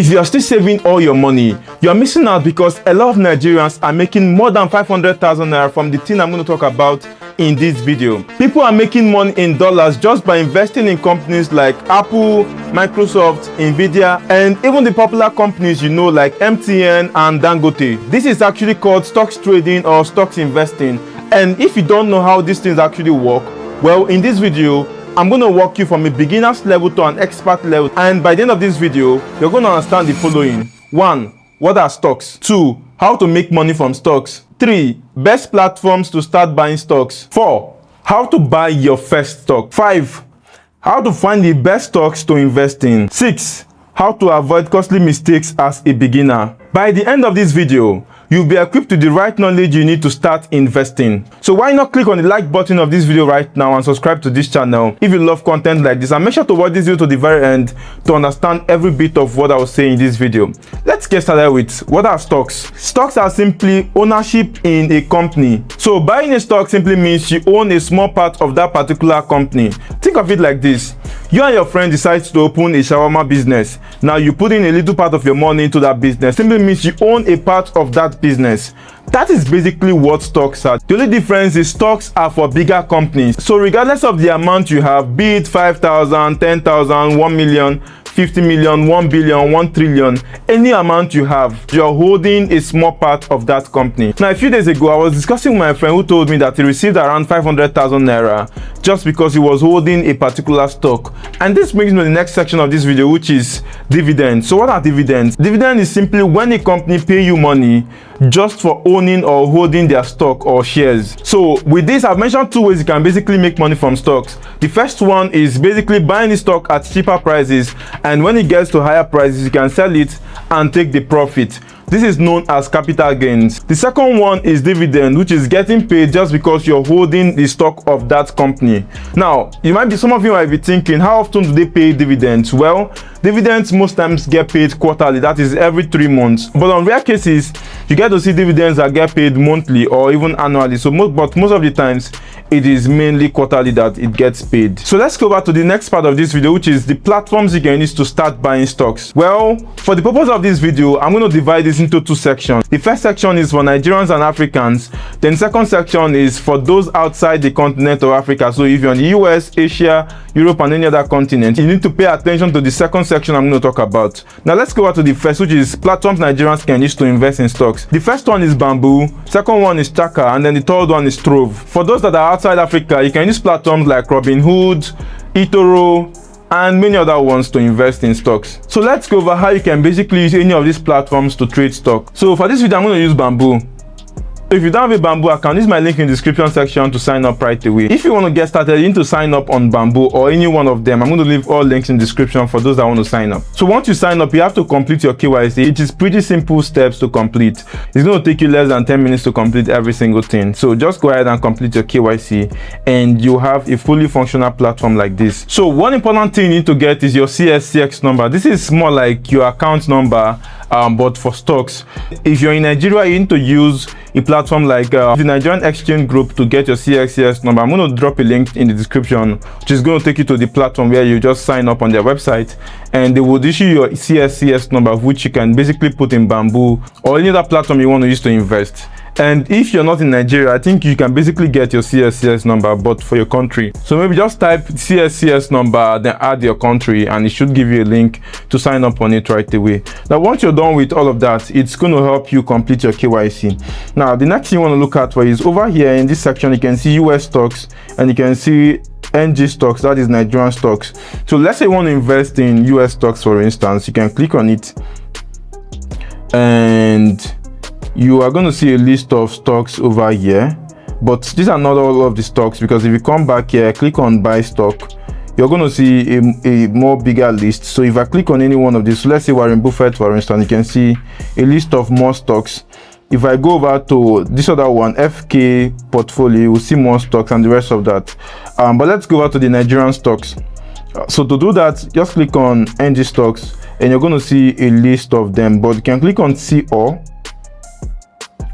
If you are still saving all your money, you are missing out because a lot of Nigerians are making more than 500,000 naira from the thing I'm going to talk about in this video. People are making money in dollars just by investing in companies like Apple, Microsoft, Nvidia, and even the popular companies like MTN and Dangote. This is actually called stocks trading or stocks investing. And if you don't know how these things actually work, well, in this video, I'm going to walk you from a beginner's level to an expert level. And by the end of this video, you're going to understand the following. 1. What are stocks? 2. How to make money from stocks. 3. Best platforms to start buying stocks. 4. How to buy your first stock. 5. How to find the best stocks to invest in. 6. How to avoid costly mistakes as a beginner. By the end of this video, you'll be equipped with the right knowledge you need to start investing. So why not click on the like button of this video right now and subscribe to this channel if you love content like this, and make sure to watch this video to the very end to understand every bit of what I was saying in this video. Let's get started with what are stocks. Stocks are simply ownership in a company. So buying a stock simply means you own a small part of that particular company. Think of it like this. You and your friend decide to open a shawarma business. Now you put in a little part of your money into that business. Simply means you own a part of that business. That is basically what stocks are. The only difference is stocks are for bigger companies. So regardless of the amount you have, be it 5,000, 10,000, 1 million, 50 million, 1 billion, 1 trillion, any amount you have, you're holding a small part of that company. Now, a few days ago, I was discussing with my friend who told me that he received around 500,000 naira just because he was holding a particular stock. And this brings me to the next section of this video, which is dividends. So what are dividends? Dividend is simply when a company pay you money just for owning or holding their stock or shares. So with this, I've mentioned 2 ways you can basically make money from stocks. The first one is basically buying the stock at cheaper prices, and when it gets to higher prices, you can sell it and take the profit. This is known as capital gains. The second one is dividend, which is getting paid just because you're holding the stock of that company. Now, some of you might be thinking, how often do they pay dividends? Well, dividends most times get paid quarterly, that is every 3 months. But on rare cases, you get to see dividends that get paid monthly or even annually. But most of the times, it is mainly quarterly that it gets paid. So let's go back to the next part of this video, which is the platforms you can use to start buying stocks. Well, for the purpose of this video, I'm going to divide this into 2 sections. The first section is for Nigerians and Africans. Then the second section is for those outside the continent of Africa. So if you're in the US, Asia, Europe, and any other continent, you need to pay attention to the second section I'm going to talk about. Now let's go back to the first, which is platforms Nigerians can use to invest in stocks. The first one is Bamboo, second one is Chaka, and then the third one is Trove. For those that are outside Africa, you can use platforms like Robinhood, eToro, and many other ones to invest in stocks. So let's go over how you can basically use any of these platforms to trade stock. So for this video, I'm going to use Bamboo. If you don't have a Bamboo account, use my link in the description section to sign up right away. If you want to get started, you need to sign up on Bamboo or any one of them. I'm going to leave all links in the description for those that want to sign up. So once you sign up, you have to complete your KYC. It is pretty simple steps to complete. It's going to take you less than 10 minutes to complete every single thing. So just go ahead and complete your KYC and you have a fully functional platform like this. So one important thing you need to get is your CSCX number. This is more like your account number, but for stocks. If you're in Nigeria, you need to use a platform like the Nigerian Exchange Group to get your CSCS number. I'm going to drop a link in the description, which is going to take you to the platform where you just sign up on their website, and they will issue your CSCS number, which you can basically put in Bamboo or any other platform you want to use to invest. And if you're not in Nigeria, I think you can basically get your CSCS number, but for your country. So maybe just type CSCS number, then add your country, and it should give you a link to sign up on it right away. Now, once you're done with all of that, it's going to help you complete your KYC. Now, the next thing you want to look at for is over here in this section, you can see US stocks and you can see NG stocks, that is Nigerian stocks. So let's say you want to invest in US stocks, for instance, you can click on it and you are going to see a list of stocks over here, but these are not all of the stocks, because if you come back here, click on buy stock, you're going to see a more bigger list. So if I click on any one of these, so let's say Warren Buffett, for instance, you can see a list of more stocks. If I go over to this other one, FK portfolio, you will see more stocks and the rest of that. But let's go over to the Nigerian stocks. So to do that, just click on NG stocks and you're going to see a list of them, but you can click on see all.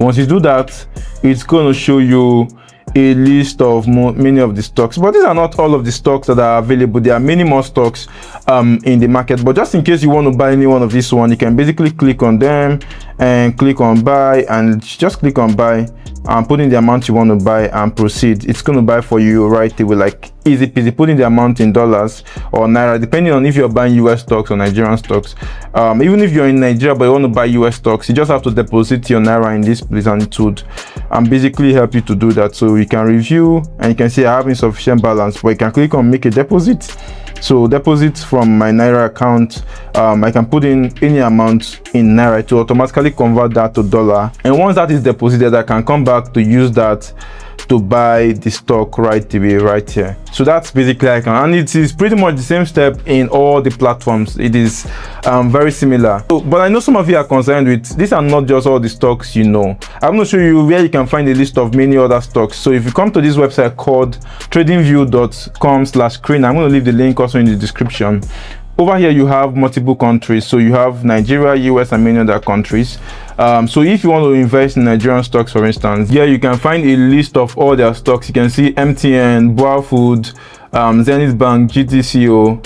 Once you do that, it's going to show you a list of many of the stocks, but these are not all of the stocks that are available. There are many more stocks in the market, but just in case you want to buy any one of this one, you can basically click on them and click on buy, and just click on buy and put in the amount you want to buy and proceed. It's going to buy for you right away, like easy peasy. Put in the amount in dollars or naira, depending on if you're buying US stocks or Nigerian stocks. Even if you're in Nigeria but you want to buy US stocks, you just have to deposit your naira in this place, and it would basically help you to do that. So you can review and you can see I have insufficient balance, but you can click on make a deposit. So deposit from my naira account, I can put in any amount in naira to automatically convert that to dollar, and once that is deposited, I can come back to use that to buy the stock right away right here. So that's basically I can, and it is pretty much the same step in all the platforms. It is very similar. So, but I know some of you are concerned with these are not just all the stocks you know. I'm going to show you where you can find a list of many other stocks. So if you come to this website called tradingview.com/screen, I'm going to leave the link also in the description. Over here you have multiple countries, so you have Nigeria, US, and many other countries. So if you want to invest in Nigerian stocks, for instance, here you can find a list of all their stocks. You can see MTN, Boa Food, Zenith Bank, GTCO,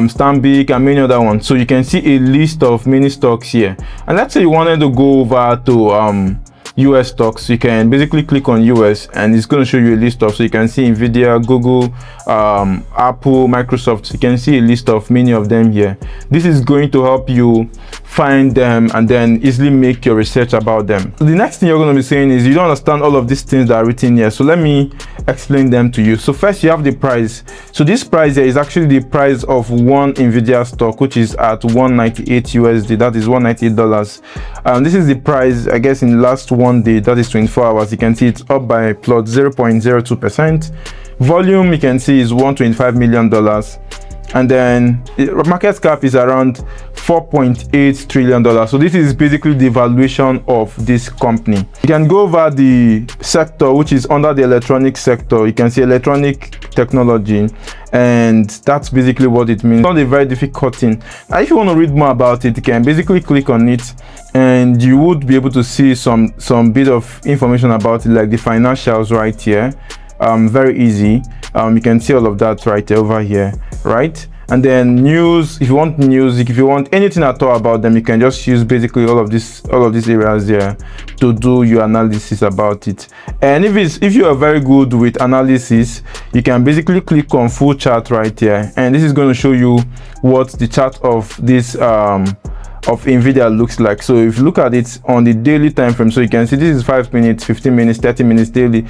Stanbic, and many other ones. So you can see a list of many stocks here. And let's say you wanted to go over to US stocks, you can basically click on US and it's going to show you a list of, so you can see Nvidia, Google, Apple, Microsoft. You can see a list of many of them here. This is going to help you find them and then easily make your research about them. So the next thing you're going to be saying is you don't understand all of these things that are written here, so let me explain them to you. So first you have the price. So this price here is actually the price of one Nvidia stock, which is at 198 USD. That is $198. This is the price, I guess, in the last one day, that is 24 hours. You can see it's up by plot 0.02%. Volume, you can see, is $125 million. And then the market cap is around $4.8 trillion. So this is basically the valuation of this company. You can go over the sector, which is under the electronic sector. You can see electronic technology, and that's basically what it means. It's not a very difficult thing. If you want to read more about it, you can basically click on it and you would be able to see some bit of information about it, like the financials right here. Very easy. You can see all of that right over here, right? And then news, if you want music, if you want anything at all about them, you can just use basically all of these areas here to do your analysis about it. And if you are very good with analysis, you can basically click on full chart right here, and this is going to show you what the chart of this of Nvidia looks like. So if you look at it on the daily time frame, so you can see this is 5 minutes, 15 minutes, 30 minutes daily.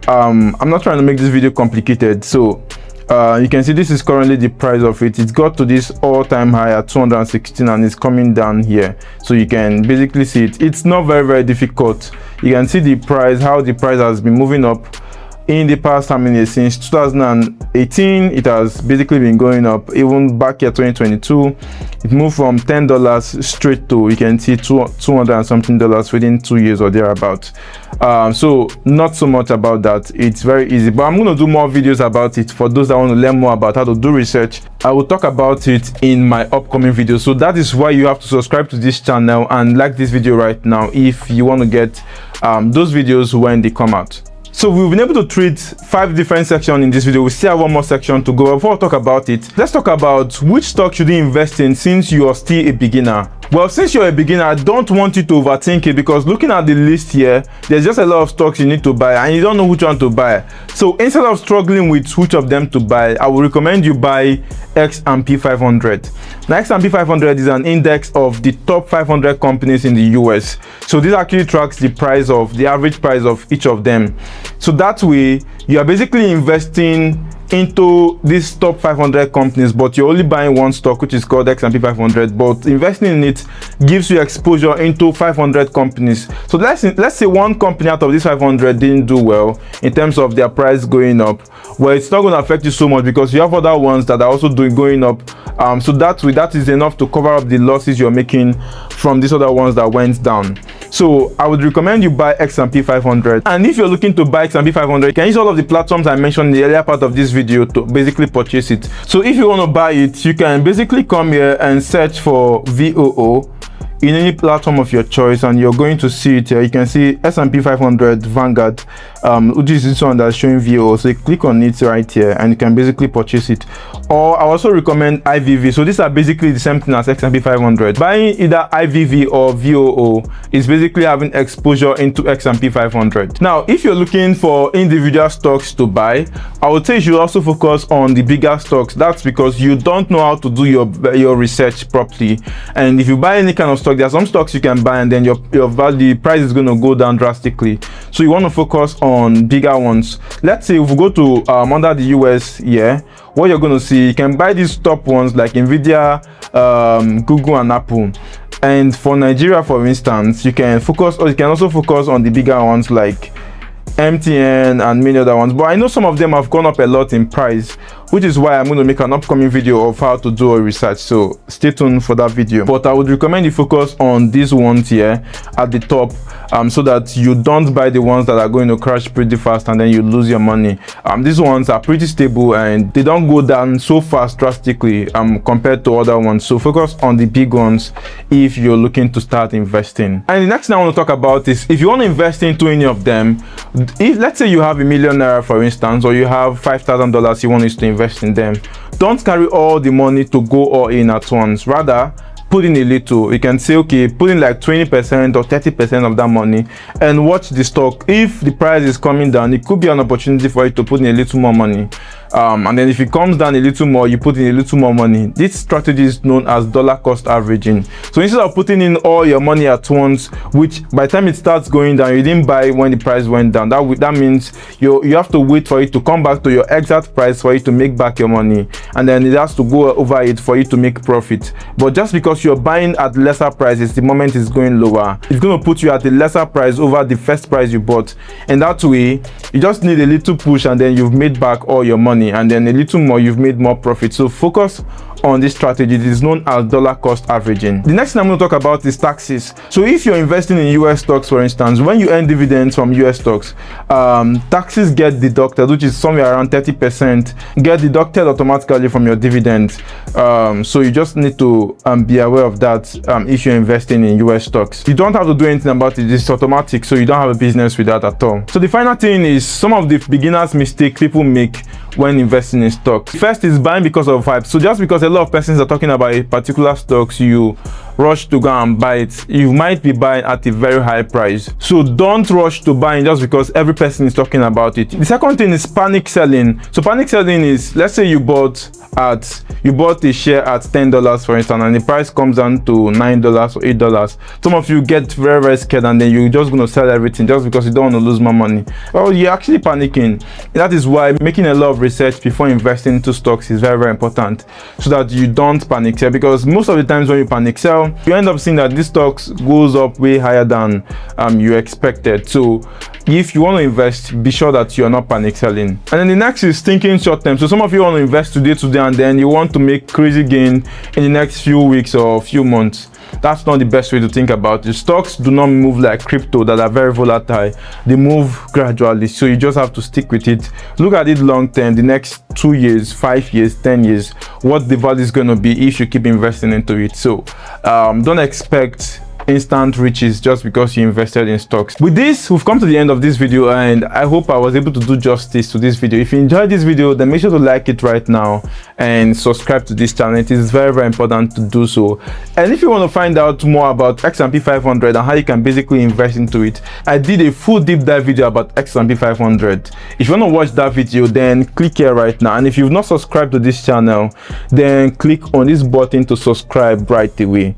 I'm not trying to make this video complicated, so you can see this is currently the price of it. It's got to this all-time high at 216 and it's coming down here, so you can basically see it. It's not very difficult. You can see the price, how the price has been moving up in the past, how many years? Since 2018 it has basically been going up. Even back here 2022, it moved from $10 straight to, you can see, $200 and something within 2 years or thereabout. So not so much about that. It's very easy, but I'm going to do more videos about it for those that want to learn more about how to do research. I will talk about it in my upcoming video. So that is why you have to subscribe to this channel and like this video right now if you want to get those videos when they come out. So we've been able to treat 5 different sections in this video. We still have one more section to go. Before we talk about it, let's talk about which stock should you invest in since you are still a beginner. Well, since you're a beginner, I don't want you to overthink it, because looking at the list here, there's just a lot of stocks you need to buy and you don't know which one to buy. So instead of struggling with which of them to buy, I will recommend you buy S&P 500. Now, S&P 500 is an index of the top 500 companies in the US. So this actually tracks the price of the average price of each of them. So that way, you are basically investing into these top 500 companies, but you're only buying one stock, which is called S&P 500, but investing in it gives you exposure into 500 companies. So let's say one company out of these 500 didn't do well in terms of their price going up. Well, it's not going to affect you so much because you have other ones that are also going up. So that is enough to cover up the losses you're making from these other ones that went down. So I would recommend you buy S&P 500. And if you're looking to buy S&P 500, you can use all of the platforms I mentioned in the earlier part of this video to basically purchase it. So if you want to buy it, you can basically come here and search for VOO. in any platform of your choice, and you're going to see it here. You can see S&P 500 Vanguard, which is this one that's showing VOO. So you click on it right here and you can basically purchase it. Or I also recommend IVV. So these are basically the same thing as S&P 500. Buying either IVV or VOO is basically having exposure into S&P 500. Now, if you're looking for individual stocks to buy, I would say you should also focus on the bigger stocks. That's because you don't know how to do your research properly. And if you buy any kind of stock, there are some stocks you can buy and then your value price is going to go down drastically. So you want to focus on bigger ones. Let's say if we go to under the US here, what you're going to see, you can buy these top ones like Nvidia, Google and Apple. And for Nigeria, for instance, you can also focus on the bigger ones like MTN and many other ones. But I know some of them have gone up a lot in price, which is why I'm going to make an upcoming video of how to do a research. So stay tuned for that video. But I would recommend you focus on these ones here at the top, so that you don't buy the ones that are going to crash pretty fast and then you lose your money. These ones are pretty stable and they don't go down so fast drastically compared to other ones. So focus on the big ones if you're looking to start investing. And the next thing I want to talk about is if you want to invest into any of them, if let's say you have #1 million for instance, or you have $5,000 you want to invest in them, don't carry all the money to go all in at once. Rather, put in a little. You can say, okay, put in like 20% or 30% of that money and watch the stock. If the price is coming down, it could be an opportunity for you to put in a little more money. And then if it comes down a little more, you put in a little more money. This strategy is known as dollar cost averaging. So instead of putting in all your money at once, which by the time it starts going down, you didn't buy when the price went down, that means you have to wait for it to come back to your exact price for you to make back your money, and then it has to go over it for you to make profit. But just because you're buying at lesser prices, the moment it's going lower, it's going to put you at a lesser price over the first price you bought, and that way you just need a little push and then you've made back all your money, and then a little more, you've made more profit. So focus on this strategy. It is known as dollar cost averaging. The next thing I'm going to talk about is taxes. So if you're investing in US stocks, for instance, when you earn dividends from US stocks, taxes get deducted, which is somewhere around 30%, get deducted automatically from your dividends. So you just need to be aware of that if you're investing in US stocks. You don't have to do anything about it. It's automatic, so you don't have a business with that at all. So the final thing is some of the beginners' mistakes people make when investing in stocks. First is buying because of hype. So just because a lot of persons are talking about a particular stocks, you rush to go and buy it. You might be buying at a very high price. So don't rush to buying just because every person is talking about it. The second thing is panic selling. So panic selling is, let's say you bought a share at $10 for instance, and the price comes down to $9 or $8. Some of you get very, very scared and then you're just going to sell everything just because you don't want to lose more money. Well, you're actually panicking. That is why making a lot of research before investing into stocks is very, very important, so that you don't panic sell, because most of the times when you panic sell, you end up seeing that this stocks goes up way higher than you expected. So if you want to invest, be sure that you're not panic selling. And then the next is thinking short term. So some of you want to invest today and then you want to make crazy gain in the next few weeks or few months. That's not the best way to think about it. Stocks do not move like crypto that are very volatile. They move gradually, so you just have to stick with it. Look at it long term, the next 2 years, 5 years, 10 years, what the value is going to be if you keep investing into it. So don't expect instant riches just because you invested in stocks. With this, we've come to the end of this video, and I hope I was able to do justice to this video. If you enjoyed this video, then make sure to like it right now and subscribe to this channel. It is very, very important to do so. And if you want to find out more about S&P 500 and how you can basically invest into it, I did a full deep dive video about S&P 500. If you want to watch that video, then click here right now. And if you've not subscribed to this channel, then click on this button to subscribe right away.